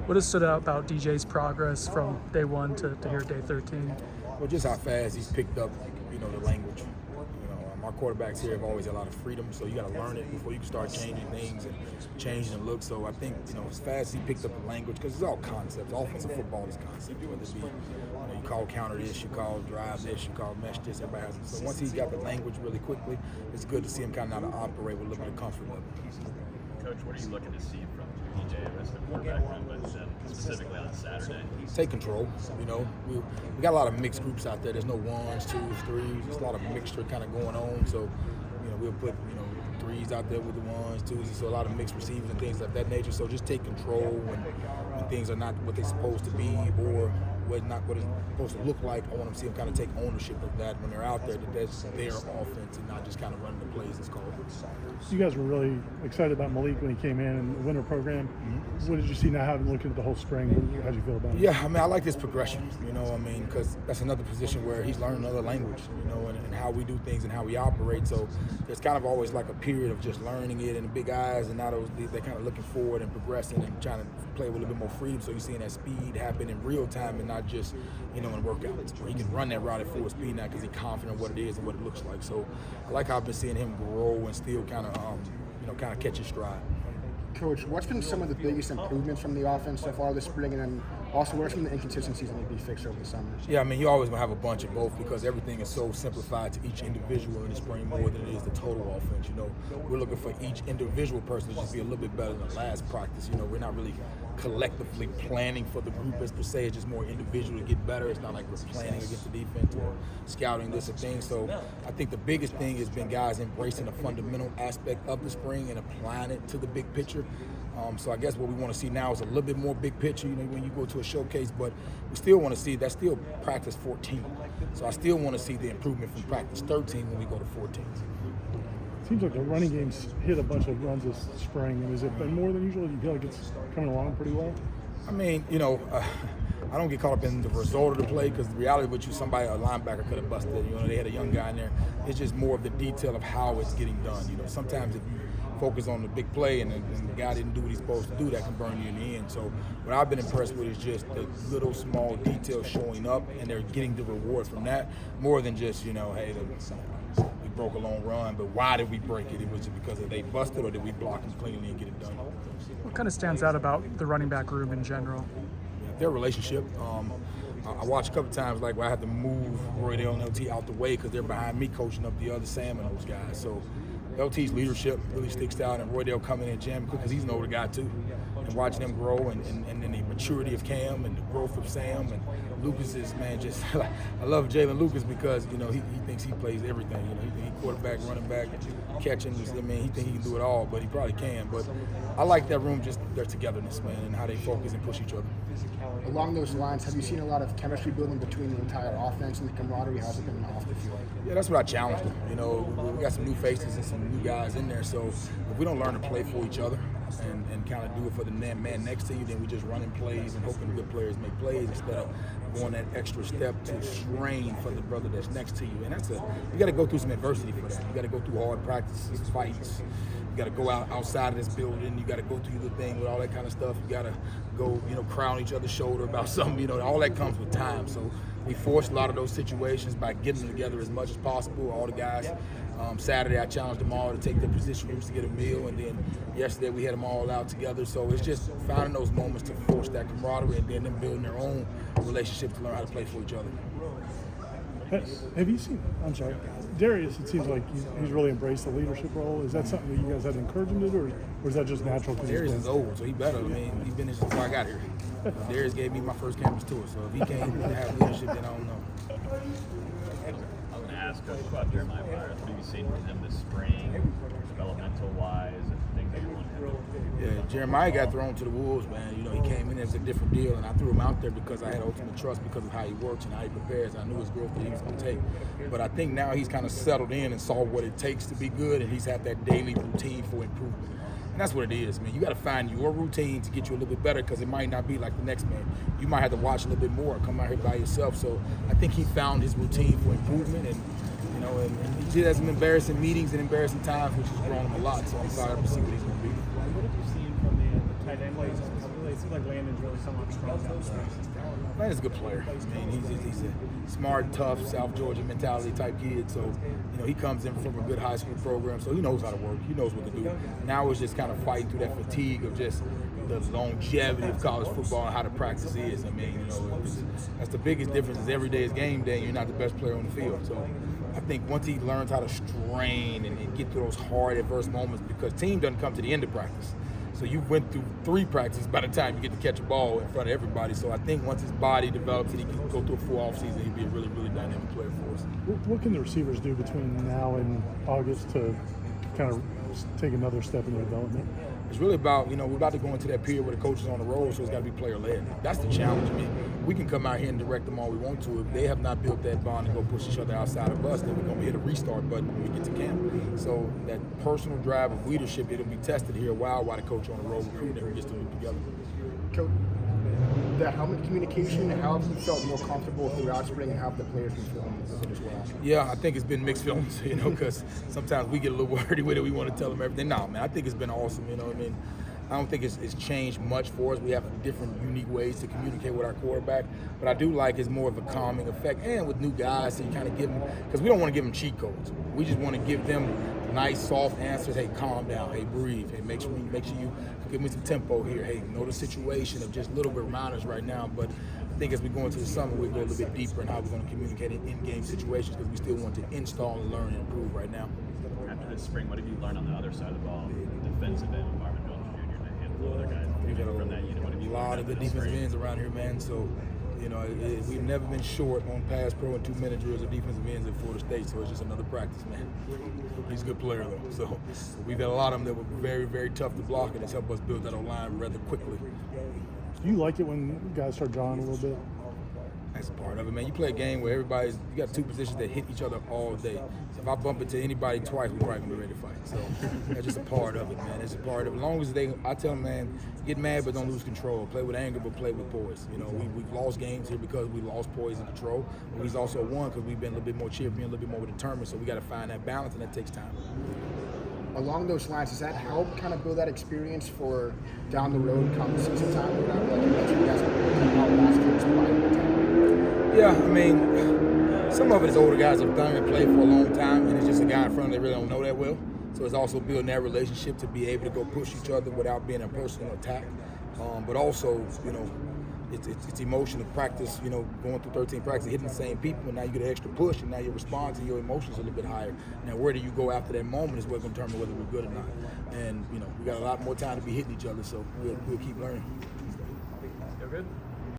What has stood out about DJ's progress from day 1 to here day 13? Well, just how fast he's picked up, the language. Our quarterbacks here have always had a lot of freedom, so you got to learn it before you can start changing things and changing the look. So I think, as fast as he picked up the language, because it's all concepts. Offensive football is concept. Whether it be, you call counter this, you call drive this, you call mesh this, everybody has it. So once he got the language really quickly, it's good to see him kind of know how to operate with a little bit of comfort level. Coach, what are you looking to see from DJ as the quarterback room, but specifically on Saturday? Take control. We got a lot of mixed groups out there. There's no ones, twos, threes. There's a lot of mixture kind of going on. So, we'll put threes out there with the ones, twos. So a lot of mixed receivers and things of that nature. So just take control when things are not what they're supposed to be or not what it's supposed to look like. I want them to see them kind of take ownership of that when they're out there, that that's their offense and not just kind of running the plays it's called. You guys were really excited about Malik when he came in the winter program. Mm-hmm. What did you see now having looking at the whole spring? How do you feel about it? Yeah, I like this progression, because that's another position where he's learning another language, and how we do things and how we operate. So there's kind of always like a period of just learning it and the big eyes, and now they're kind of looking forward and progressing and trying to play with a little bit more freedom. So you're seeing that speed happen in real time and not just, in workouts where he can run that route at full speed now because he's confident in what it is and what it looks like. So I like how I've been seeing him grow and still kind of catch his stride. Coach, what's been some of the biggest improvements from the offense so far this spring, and then also what are some of the inconsistencies that need to be fixed over the summer? Yeah, you always going to have a bunch of both because everything is so simplified to each individual in the spring more than it is the total offense. We're looking for each individual person to just be a little bit better than the last practice. We're not really collectively planning for the group as per se. It's just more individual to get better. It's not like we're planning against the defense or scouting this or thing. So I think the biggest thing has been guys embracing the fundamental aspect of the spring and applying it to the big picture. So I guess what we want to see now is a little bit more big picture, when you go to a showcase, but we still want to see, that's still practice 14. So I still want to see the improvement from practice 13 when we go to 14. Seems like the running game's hit a bunch of runs this spring. Has it been more than usual? Do you feel like it's coming along pretty well? I don't get caught up in the result of the play because the reality with somebody, a linebacker could have busted. They had a young guy in there. It's just more of the detail of how it's getting done. Sometimes if you focus on the big play and the guy didn't do what he's supposed to do, that can burn you in the end. So what I've been impressed with is just the little small details showing up and they're getting the reward from that more than just, hey, we broke a long run, but why did we break it? It was just because they busted or did we block them cleanly and get it done? What kind of stands out about the running back room in general? Their relationship. I watched a couple times where I had to move Roydale and LT out the way because they're behind me coaching up the other Sam and those guys. So LT's leadership really sticks out, and Roydale coming in jamming because he's an older guy too. And watching him grow and then the maturity of Cam and the growth of Sam and Lucas is, just I love Jalen Lucas because, he thinks he plays everything. He quarterback, running back, catching. He thinks he can do it all, but he probably can. But I like that room, just their togetherness, and how they focus and push each other. Along those lines, have you seen a lot of chemistry building between the entire offense and the camaraderie? How's it been off the field? Yeah, that's what I challenged them. We got some new faces and some new guys in there. So if we don't learn to play for each other and kind of do it for the man next to you, then we just running plays and hoping good players make plays instead of going that extra step to strain for the brother that's next to you. And you got to go through some adversity for that. You got to go through hard practices, fights. You got to go outside of this building. You got to go through the thing with all that kind of stuff. You got to go, crown each other's shoulder about something. All that comes with time. So we forced a lot of those situations by getting them together as much as possible. All the guys. Saturday, I challenged them all to take their position groups to get a meal, and then yesterday we had them all out together. So it's just finding those moments to force that camaraderie, and then them building their own relationships to learn how to play for each other. Have you seen? I'm sorry, Darius. It seems like he's really embraced the leadership role. Is that something that you guys had to encourage him to do, or is that just natural? Darius is old, so he better. He's been here since before I got here. Darius gave me my first campus tour, so if he can't have leadership, then I don't know. I'm going to ask about Jeremiah Myers. What have you seen from him this spring, developmental-wise, and things that you want him to do? Yeah, Jeremiah got thrown to the Wolves, man. He came in as a different deal, and I threw him out there because I had ultimate trust because of how he works and how he prepares. I knew his growth that he was going to take. But I think now he's kind of settled in and saw what it takes to be good, and he's had that daily routine for improvement. And that's what it is, man. You got to find your routine to get you a little bit better because it might not be like the next man. You might have to watch a little bit more, come out here by yourself. So I think he found his routine for improvement, and and he has some embarrassing meetings and embarrassing times, which has grown him a lot. So I'm excited to see what he's going to be. What have you seen from the tight end plays? It seems like Landon's really come on strong down the stretch. Landon's a good player. I mean, he's a smart, tough, South Georgia mentality type kid. So, he comes in from a good high school program, so he knows how to work. He knows what to do. Now it's just kind of fighting through that fatigue of just the longevity of college football and how the practice is. I mean, that's the biggest difference. Is every day is game day, and you're not the best player on the field. So, I think once he learns how to strain and get through those hard, adverse moments, because team doesn't come to the end of practice. So you went through 3 practices by the time you get to catch a ball in front of everybody. So I think once his body develops and he can go through a full offseason, he'd be a really, really dynamic player for us. What can the receivers do between now and August to kind of take another step in their development? It's really about, we're about to go into that period where the coach is on the road, so it's got to be player-led. That's the challenge. I mean, we can come out here and direct them all we want to. If they have not built that bond and go push each other outside of us, then we're going to hit a restart button when we get to camp. So that personal drive of leadership, it'll be tested here a while the coach on the road recruiting and gets to move together. Coach, the helmet communication, how have you felt more comfortable throughout spring, and how have the players been feeling with it as well? Yeah, I think it's been mixed feelings, because sometimes we get a little wordy with it. We want to tell them everything. No, man, I think it's been awesome, I don't think it's changed much for us. We have different, unique ways to communicate with our quarterback. But I do like it's more of a calming effect. And with new guys, so you kind of give them, because we don't want to give them cheat codes. We just want to give them nice, soft answers. Hey, calm down. Hey, breathe. Hey, make sure you give me some tempo here. Hey, know the situation of just little reminders right now. But I think as we go into the summer, we go a little bit deeper in how we're going to communicate in game situations, because we still want to install and learn and improve right now. After this spring, what have you learned on the other side of the ball, defensive end, Marvin Jones Jr., and a handful of other guys? We've got from that unit. What have you a lot of good defensive ends around here, man. So, we've never been short on pass pro and 2-minute drills of defensive ends at Florida State. So it's just another practice, man. He's a good player, though. So we've got a lot of them that were very, very tough to block, and it's helped us build that O-line rather quickly. Do you like it when guys start drawing a little bit? That's part of it, man. You play a game where you got 2 positions that hit each other all day. So if I bump into anybody twice, we're probably gonna be ready to fight. So that's just a part of it, man. It's a part of it. As long as I tell them, man, get mad but don't lose control. Play with anger but play with poise. We've lost games here because we lost poise and control. But we've also won because we've been a little bit more cheerful, a little bit more determined. So we got to find that balance, and that takes time. Along those lines, does that help kind of build that experience for down the road come season time? Like you mentioned, you guys have been out last year's time. Yeah, I mean, some of it is older guys have done and played for a long time, and it's just a guy in front of them they really don't know that well. So it's also building that relationship to be able to go push each other without being a personal attack. But also, it's emotional practice, going through 13 practices, hitting the same people, and now you get an extra push, and now your response and your emotions are a little bit higher. Now, where do you go after that moment is what's going to determine whether we're good or not. And, we got a lot more time to be hitting each other, so we'll keep learning. You're good?